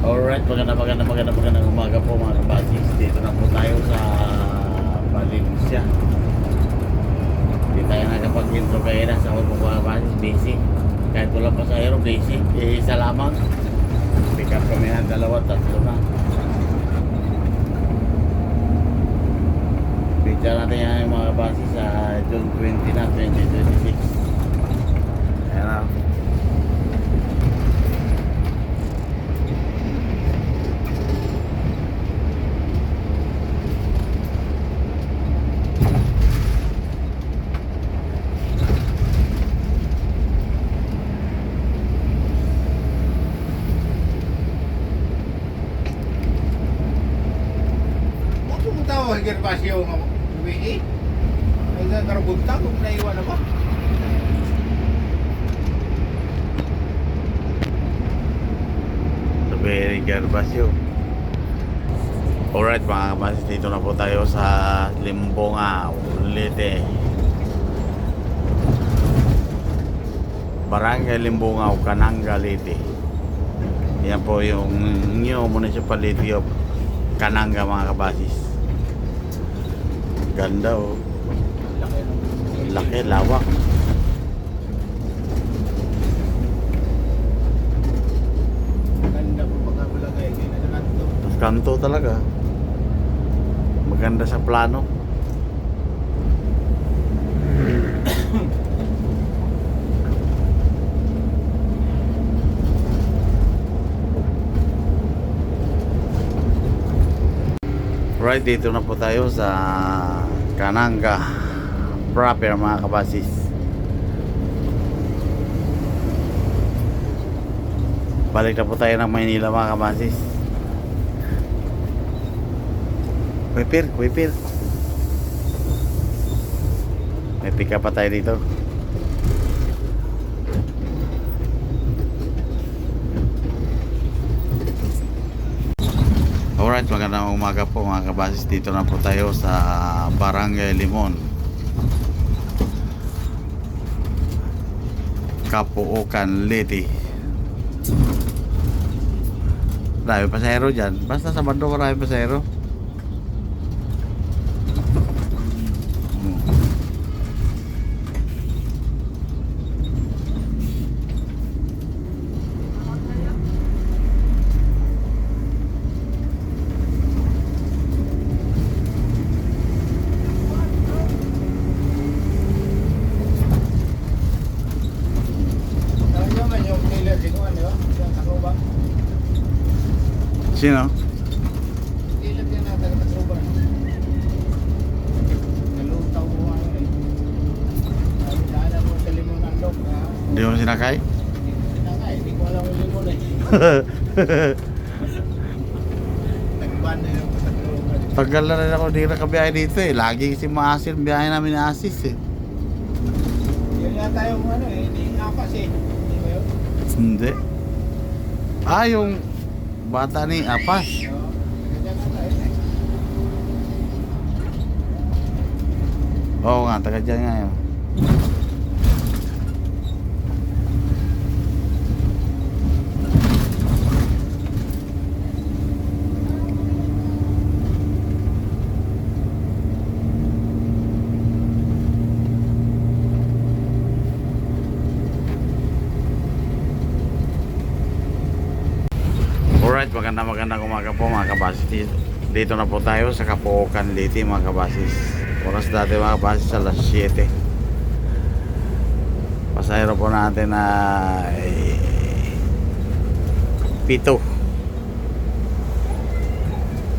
Alright, magandang umaga po mga kabasis. Dito na po tayo sa Valencia. Hindi tayo nakapag-intro kaya na sa mga kabasis. Busy. Kahit wala pa sa aero, busy. Isa lamang. Pick up kami ng 2, 3 na. Picture natin yan mga kabasis sa June 20 na, 2026. Ayan na. Gervasio ng UAE ay nagkarabunta kung naiwan na ba? Sabi Gervasio. Alright mga kabasis, dito na po tayo sa Limbonga, Leyte. Barangay Limbonga, Cananga, Leyte. Yan po yung new municipality of Cananga mga kabasis. Ganda oh. Laki, lawak. Ganda po pagkabalagay kayo na nakanto. Mas kanto talaga. Maganda sa plano. Right, dito na po tayo sa Cananga proper mga kabasis. Balik na po tayo ng Maynila mga kabasis. Kuipir. May pick up pa tayo dito. Alright, magandang umaga po mga kabasis. Dito na po tayo sa Barangay Limon, Capuocan, Leyte. Marami pasahero dyan. Basta sa bando marami pasahero. Sino? Ilan yan na taga-Matruba. Nalutaw mo ano eh. Daan mo sa limon ng log. Hindi mo sinakay? Hindi ko sinakay, hindi ko alam yung limon eh. Nagban na yung Matruba. Tagal na rin ako di nakabiyahe dito eh. Lagi kasi maasin biyahe namin ni Asis eh. Yan yata yung ano eh, hindi apas eh. Hindi ba yun? Hindi. Ah, yung bata ni Apas. Oo, ganyan na tayo eh. Oo nga, taga dyan nga yun. Alright, magandang umaga po mga kabasis. Dito na po tayo sa Capuocan, Leyte mga kabasis. Oras dati mga kabasis alas 7. Pasahero po natin na 7.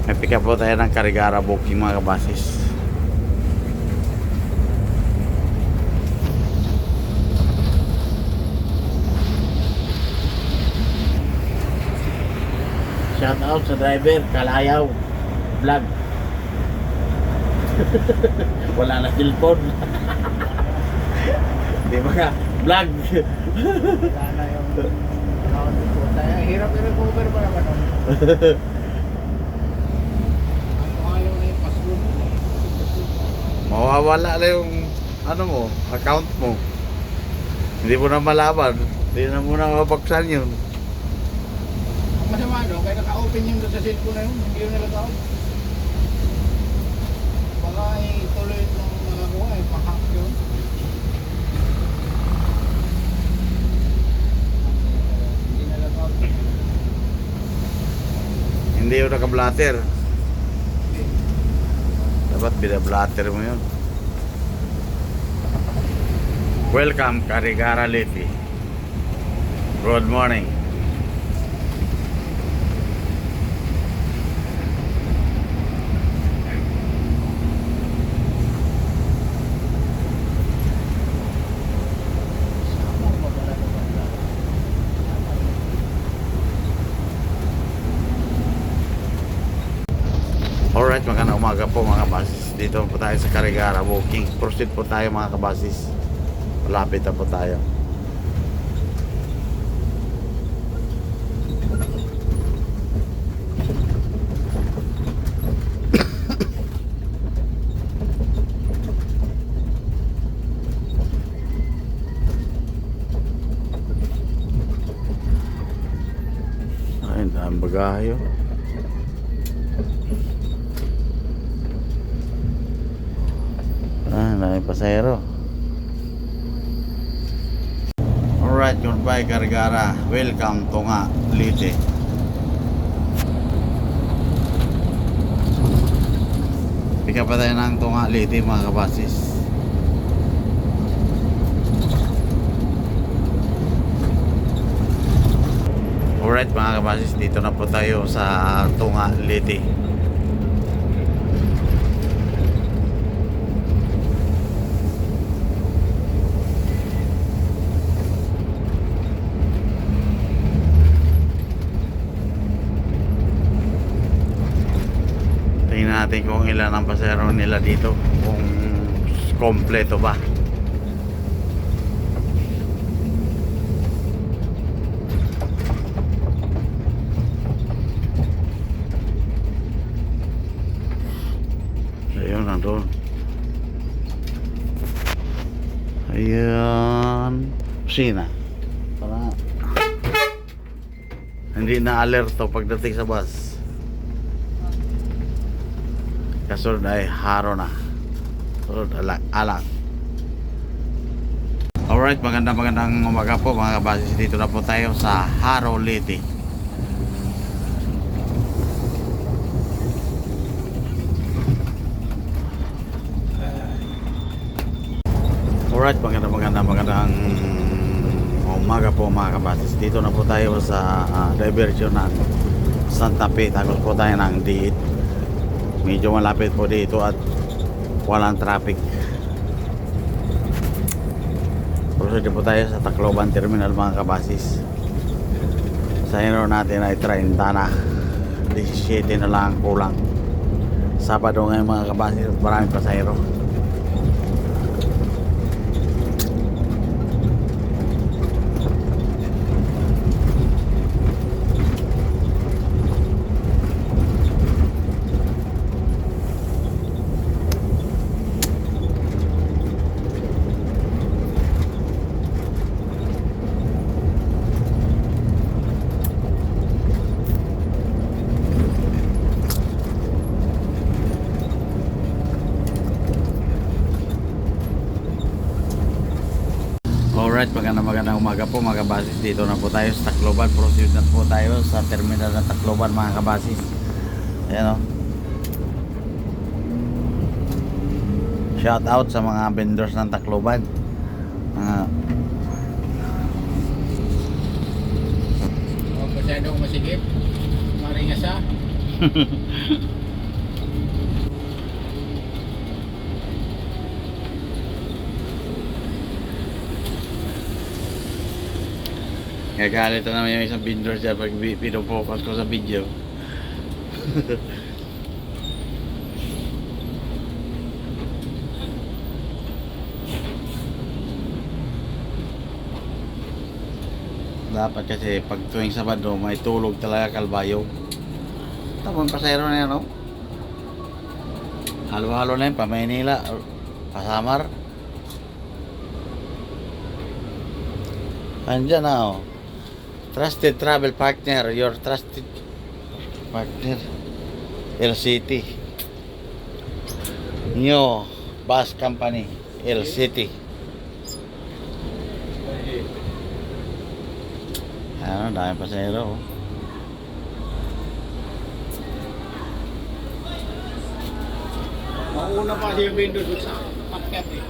May pick up po tayo ng Carigara booking mga kabasis. Shout out sa driver, Kalayaw vlog. Wala na cellphone. Di ba ka? Vlog. Wala na yung account ko. Hirap i-recover pa naman. Ang ayaw na yung password. Mawawala na yung ano mo, account mo. Hindi mo na malaman. Hindi na mo na mapagsan yun. Masama no, kaya open yung sa cellphone na yun, hindi yun nalagaw. Baka tuloy ng nakakuha mahak yun. Hindi nalagaw. Hindi yun naka-blatter. Dapat bina-blatter mo yun. Welcome, Carigara Liti. Good morning. Alright, magandang umaga po mga kabasis. Dito po tayo sa Carigara Walking. Proceed po tayo mga kabasis. Malapit na po tayo. Ay, dami bagahe oh. Dami pasahero. Alright, goodbye Carigara. Welcome Tunga Liti. Pika pa tayo ng Tunga Liti mga kabasis. Alright mga kabasis, dito na po tayo sa Tunga Liti. Tingnan natin kung ilan ang pasahero nila dito, kung kompleto ba. Ayun, nandun. Ayan. Sina. Para hindi na alerto pagdating sa bus. Kasunod ay haro na. Kasunod alang. Alright, magandang umaga po mga kabasis. Dito na po tayo sa Haro Liti. Alright, magandang umaga po mga kabasis. Dito na po tayo sa diversion ng Santa Fe. Tapos po tayo ng Diit. Medyo malapit po dito at walang traffic. Proceed po tayo sa Tacloban Terminal mga kabasis. Sa hero natin ay 30 na, 17 na lang kulang. Sabado ngayon mga kabasis at maraming pasahero. Alright, magandang umaga po mga kabasis. Dito na po tayo sa Tacloban. Proceed na po tayo sa terminal ng Tacloban mga kabasis. Ayan o. Shout out sa mga vendors ng Tacloban. Masyadong masigit. Maringasa. Gagalit na naman yung isang vendor dyan pag pinofocus ko sa video. Dapat kasi pag tuwing Sabado may tulog talaga kalbayo. Tapos pasahero na yan, no? Halo-halo na yun, pa Maynila, Pasamar. Andyan na, oh. Trusted travel partner, your trusted partner. LCT. New bus company. LCT. Ano, dami pasahero. Mauna pa siya yung window doon sa paket eh.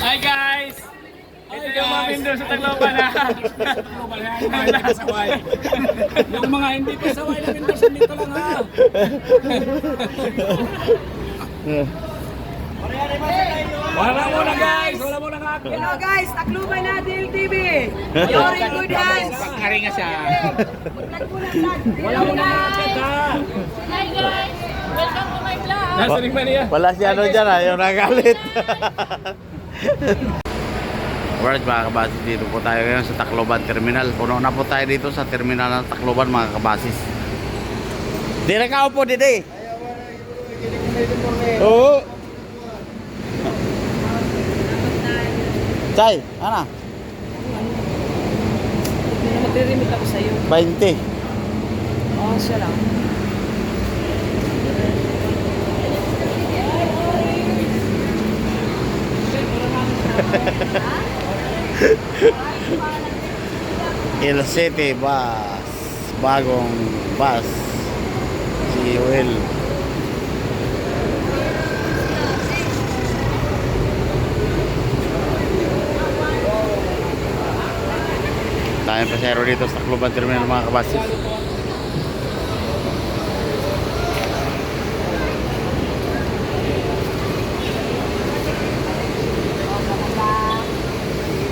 Hi guys! Ito yung mga vendor sa Tacloban ha. Yung mga hindi pa saway na vendor sa dito lang ha. Wala muna guys! Wala muna nga ako. Hello guys, Tacloban na DLTV. You're in good hands. Pagkari nga siya. Wala muna nga ako ha. Hi guys, welcome to my vlog. Nasa Ringmania. Wala si ano dyan ha, yung nagalit. Alright mga kabasis, dito po tayo ngayon sa Tacloban Terminal. Puno na po tayo dito sa terminal ng Tacloban mga kabasis. Di na ka upo dito eh. Oo. Chay, ano? Magre-remit ako sa'yo. 20. Oh, siya lang. LCT bus. Bagong bus. COL. Tayong pasero dito sa Tacloban Terminal mga kabasis.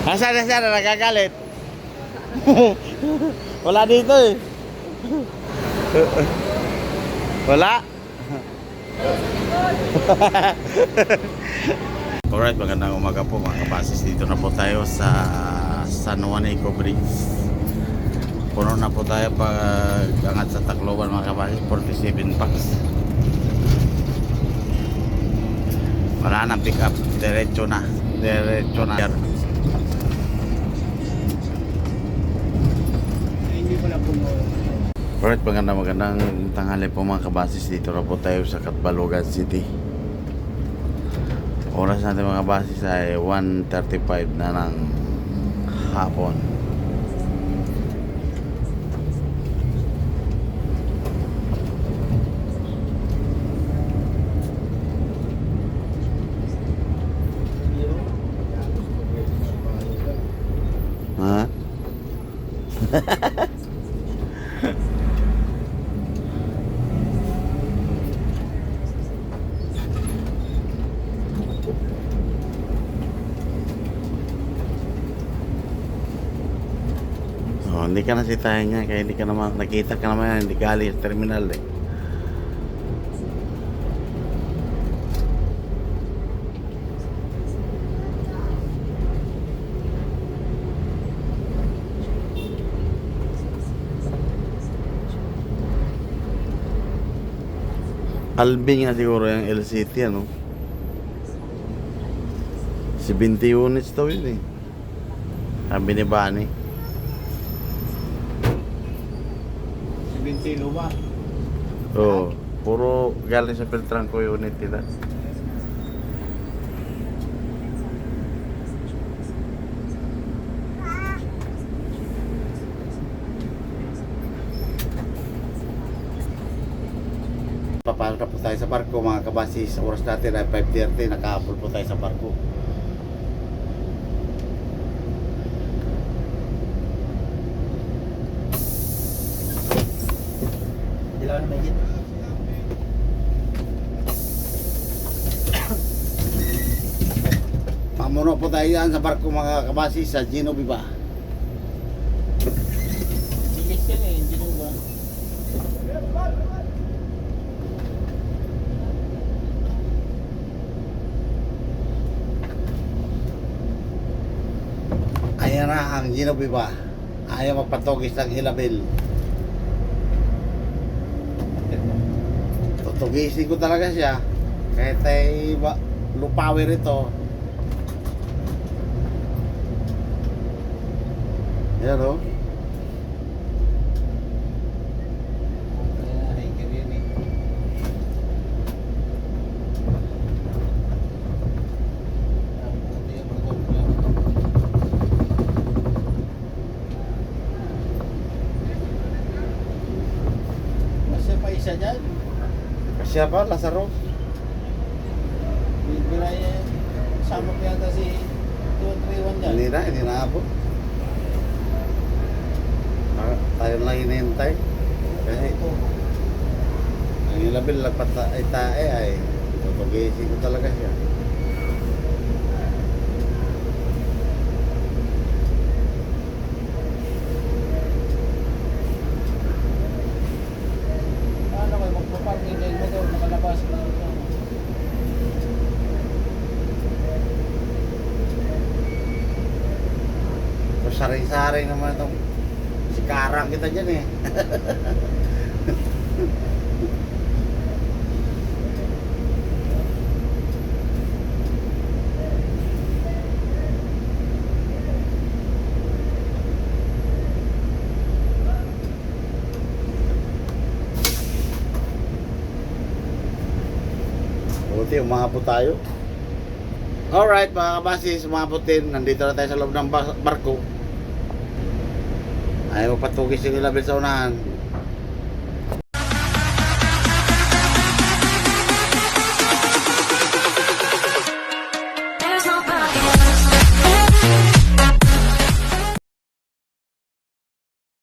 Nasaan nagagalit? Wala dito eh. Wala. Alright, magandang umaga po mga kabasis. Dito na po tayo sa San Juanico Bridge. Puno na po tayo pag angat sa Tacloban mga kabasis. 47 packs. Wala nang pick up. Diretso na. Diretso na. Alright, magandang tanghali po mga kabasis. Dito na po tayo sa Catbalogan City. Oras natin mga kabasis ay 1:35 na ng hapon. Ha? Oh, hindi ka nasitahin niya kaya hindi ka naman nakita ka naman hindi gali sa terminal eh. Albi nga siguro yung LCT ano. 70 units daw yun eh. Sabi ni Bani. 20 luma. Oo. Puro galing sa Peltranco unit nila. Papasok na po tayo sa barko mga kabasis. Oras natin ay 5:30. Nakahabol po tayo sa barko. Ilan na higit? Pamuno po tayo yan sa barko mga kabasis sa Gino Viva. Higit yan eh, hindi mo ba? Ayan na ang Gino Viva. Ayaw magpatugis ng Hilabel. Tutugisin ko talaga siya. Kahit ay low power ito. Yan o. Kaya hiker yun eh. Ang puti ang motor niya. Masya pa isa dyan. Kasya pa, Lazaro? Bibira yan. Sama pa yata si 231 dyan. Hindi na abot. Tayo lang hinihintay. Kasi ang ilabil lapat ay tae ay tutugisin ko talaga siya. Paano kayo magpaparking kayo motor? Nakalabas na ito. So saring-saring naman itong sikarang kita dyan eh. Buti, umabot tayo. Alright mga kabasis, umabot din. Nandito na tayo sa loob ng barko. Ayaw patugis yung ilabil sa unahan.